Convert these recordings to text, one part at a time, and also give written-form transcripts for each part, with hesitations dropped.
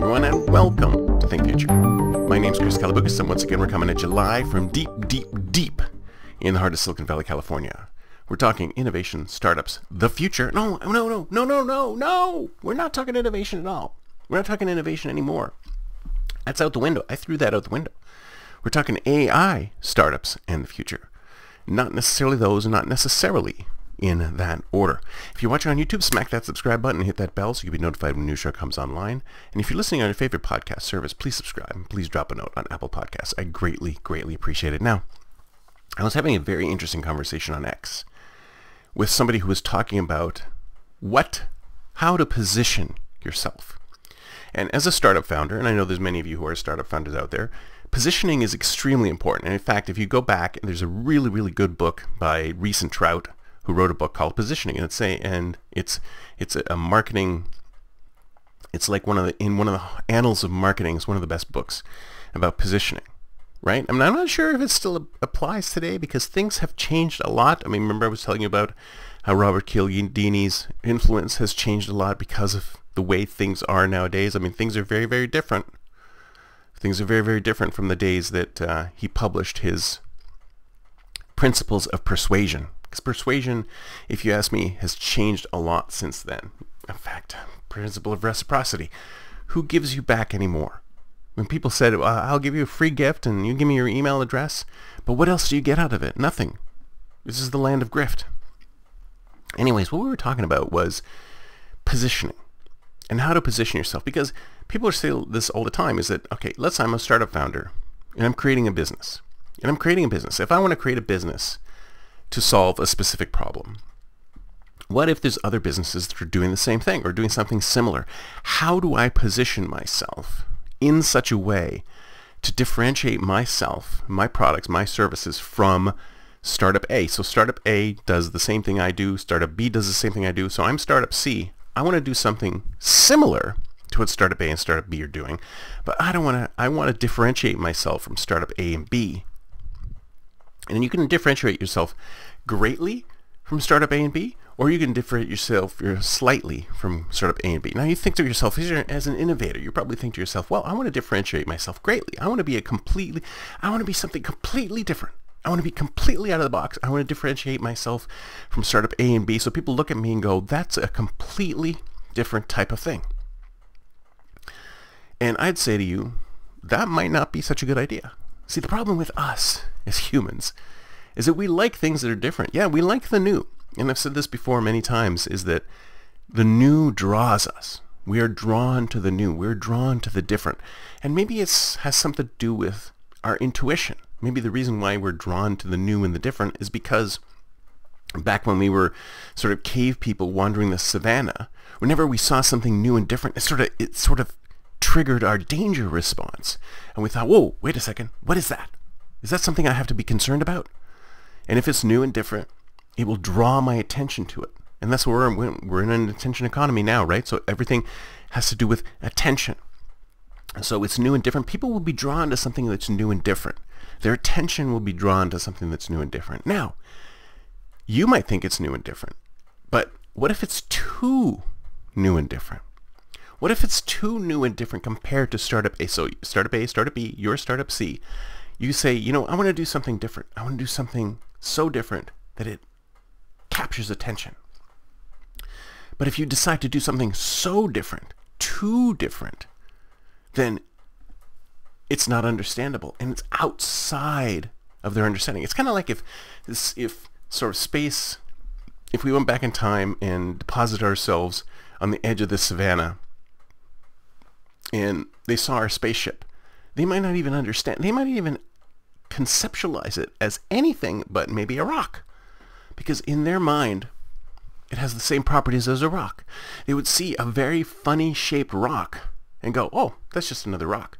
everyone, and welcome to Think Future. My name's Chris Calabucas, and once again we're coming at you live from deep in the heart of Silicon Valley, California. We're talking innovation, startups, the future. No. We're not talking innovation at all. We're not talking innovation anymore. That's out the window. I threw that out the window. We're talking AI, startups, and the future. Not necessarily those, not necessarily in that order. If you're watching on YouTube, smack that subscribe button and hit that bell so you'll be notified when a new show comes online. And if you're listening on your favorite podcast service, please subscribe and please drop a note on Apple Podcasts. I greatly appreciate it. Now, I was having a very interesting conversation on X with somebody who was talking about how to position yourself. And as a startup founder, and I know there's many of you who are startup founders out there, positioning is extremely important. And in fact, if you go back, there's a really good book by Reese and Trout, who wrote a book called Positioning, and it's a marketing. It's like one of the annals of marketing. It's one of the best books about positioning, right? I'm not sure if it still applies today because things have changed a lot. I mean, remember I was telling you about how Robert Cialdini's influence has changed a lot because of the way things are nowadays. I mean, things are very different. Things are very different from the days that he published his Principles of Persuasion. Because persuasion, if you ask me, has changed a lot since then. In fact, principle of reciprocity. Who gives you back anymore? When people said, well, I'll give you a free gift and you give me your email address, but what else do you get out of it? Nothing. This is the land of grift. Anyways, what we were talking about was positioning and how to position yourself. Because people are saying this all the time, is that, okay, let's say I'm a startup founder and I'm creating a business. If I want to create a business to solve a specific problem, what if there's other businesses that are doing the same thing or doing something similar? How do I position myself in such a way to differentiate myself, my products, my services from startup A? So startup A does the same thing I do, startup B does the same thing I do, so I'm startup C. I want to do something similar to what startup A and startup B are doing, but I want to differentiate myself from startup A and B. And you can differentiate yourself greatly from startup A and B, or you can differentiate yourself slightly from startup A and B. Now you think to yourself, as an innovator, you probably think to yourself, well, I want to differentiate myself greatly. I want to be something completely different. I want to be completely out of the box. I want to differentiate myself from startup A and B so people look at me and go, that's a completely different type of thing. And I'd say to you, that might not be such a good idea. See, the problem with us as humans is that we like things that are different. Yeah, we like the new. And I've said this before many times, is that the new draws us. We are drawn to the new. We're drawn to the different. And maybe it has something to do with our intuition. Maybe the reason why we're drawn to the new and the different is because back when we were sort of cave people wandering the savannah, whenever we saw something new and different, it sort of triggered our danger response. And we thought, whoa, wait a second, what is that? Is that something I have to be concerned about? And if it's new and different, it will draw my attention to it. And that's where we're in an attention economy now, right? So everything has to do with attention. So it's new and different. People will be drawn to something that's new and different. Their attention will be drawn to something that's new and different. Now, you might think it's new and different, but what if it's too new and different? What if it's too new and different compared to startup A? So startup A, startup B, you're startup C. You say, I want to do something different. I want to do something so different that it captures attention. But if you decide to do something so different, too different, then it's not understandable and it's outside of their understanding. It's kind of like if sort of space, if we went back in time and deposited ourselves on the edge of the savannah and they saw our spaceship, they might not even understand. They might even conceptualize it as anything but maybe a rock, because in their mind it has the same properties as a rock. They would see a very funny shaped rock and go, oh, that's just another rock,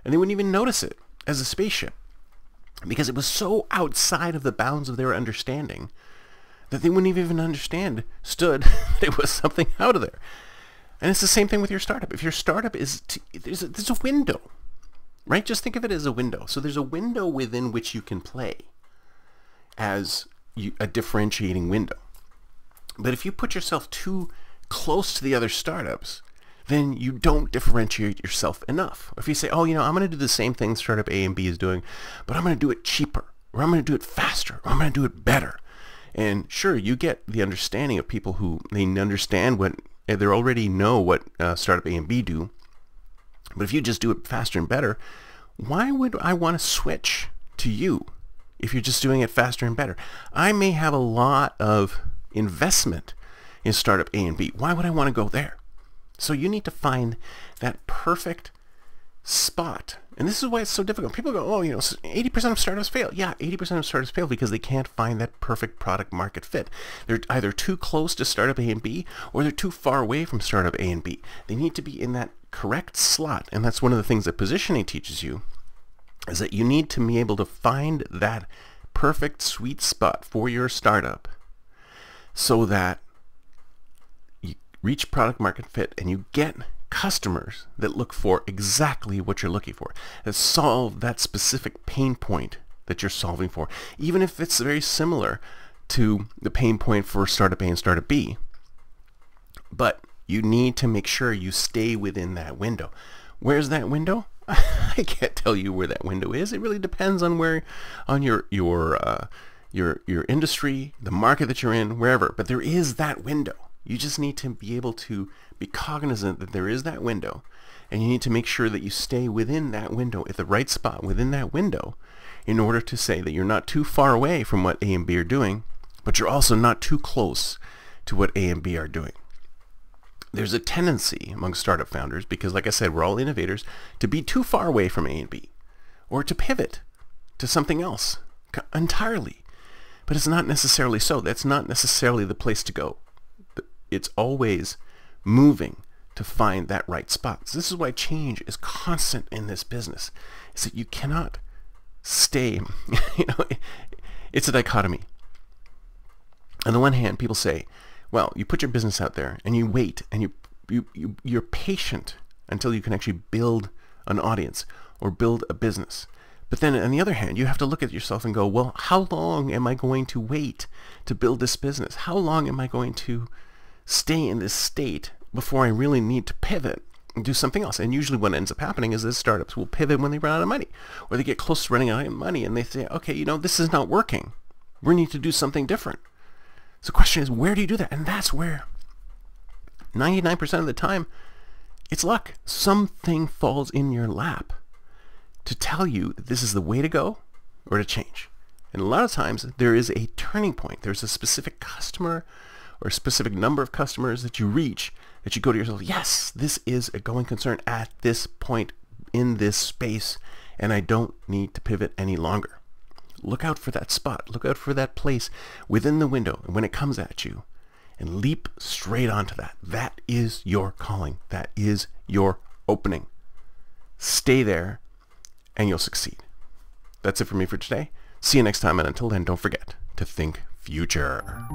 and they wouldn't even notice it as a spaceship because it was so outside of the bounds of their understanding that they wouldn't even understood that it was something out of there. And it's the same thing with your startup. If your startup is there's a window, right? Just think of it as a window. So there's a window within which you can play as a differentiating window. But if you put yourself too close to the other startups, then you don't differentiate yourself enough. If you say, oh, I'm going to do the same thing startup A and B is doing, but I'm going to do it cheaper, or I'm going to do it faster, or I'm going to do it better. And sure, you get the understanding of people who they understand they already know what startup A and B do. But if you just do it faster and better, why would I want to switch to you if you're just doing it faster and better? I may have a lot of investment in startup A and B. Why would I want to go there? So you need to find that perfect spot. And this is why it's so difficult. People go, oh, 80% of startups fail. Yeah, 80% of startups fail because they can't find that perfect product market fit. They're either too close to startup A and B, or they're too far away from startup A and B. They need to be in that correct slot. And that's one of the things that positioning teaches you, is that you need to be able to find that perfect sweet spot for your startup so that you reach product market fit and you get customers that look for exactly what you're looking for, that solve that specific pain point that you're solving for, even if it's very similar to the pain point for startup A and startup B. But you need to make sure you stay within that window. Where's that window? I can't tell you where that window is. It really depends on your industry, the market that you're in, wherever. But there is that window. You just need to be able to be cognizant that there is that window, and you need to make sure that you stay within that window, at the right spot within that window, in order to say that you're not too far away from what A and B are doing, but you're also not too close to what A and B are doing. There's a tendency among startup founders, because like I said, we're all innovators, to be too far away from A and B, or to pivot to something else entirely. But it's not necessarily so. That's not necessarily the place to go. It's always moving to find that right spot. So this is why change is constant in this business, is that you cannot stay, it's a dichotomy. On the one hand, people say, well, you put your business out there and you wait and you're patient until you can actually build an audience or build a business. But then on the other hand, you have to look at yourself and go, well, how long am I going to wait to build this business? How long am I going to stay in this state before I really need to pivot and do something else? And usually what ends up happening is that startups will pivot when they run out of money, or they get close to running out of money and they say, okay, this is not working. We need to do something different. So the question is, where do you do that? And that's where 99% of the time, it's luck. Something falls in your lap to tell you that this is the way to go or to change. And a lot of times there is a turning point. There's a specific customer or a specific number of customers that you reach, that you go to yourself, yes, this is a going concern at this point in this space, and I don't need to pivot any longer. Look out for that spot. Look out for that place within the window, and when it comes at you, and leap straight onto that. That is your calling. That is your opening. Stay there, and you'll succeed. That's it for me for today. See you next time, and until then, don't forget to think future.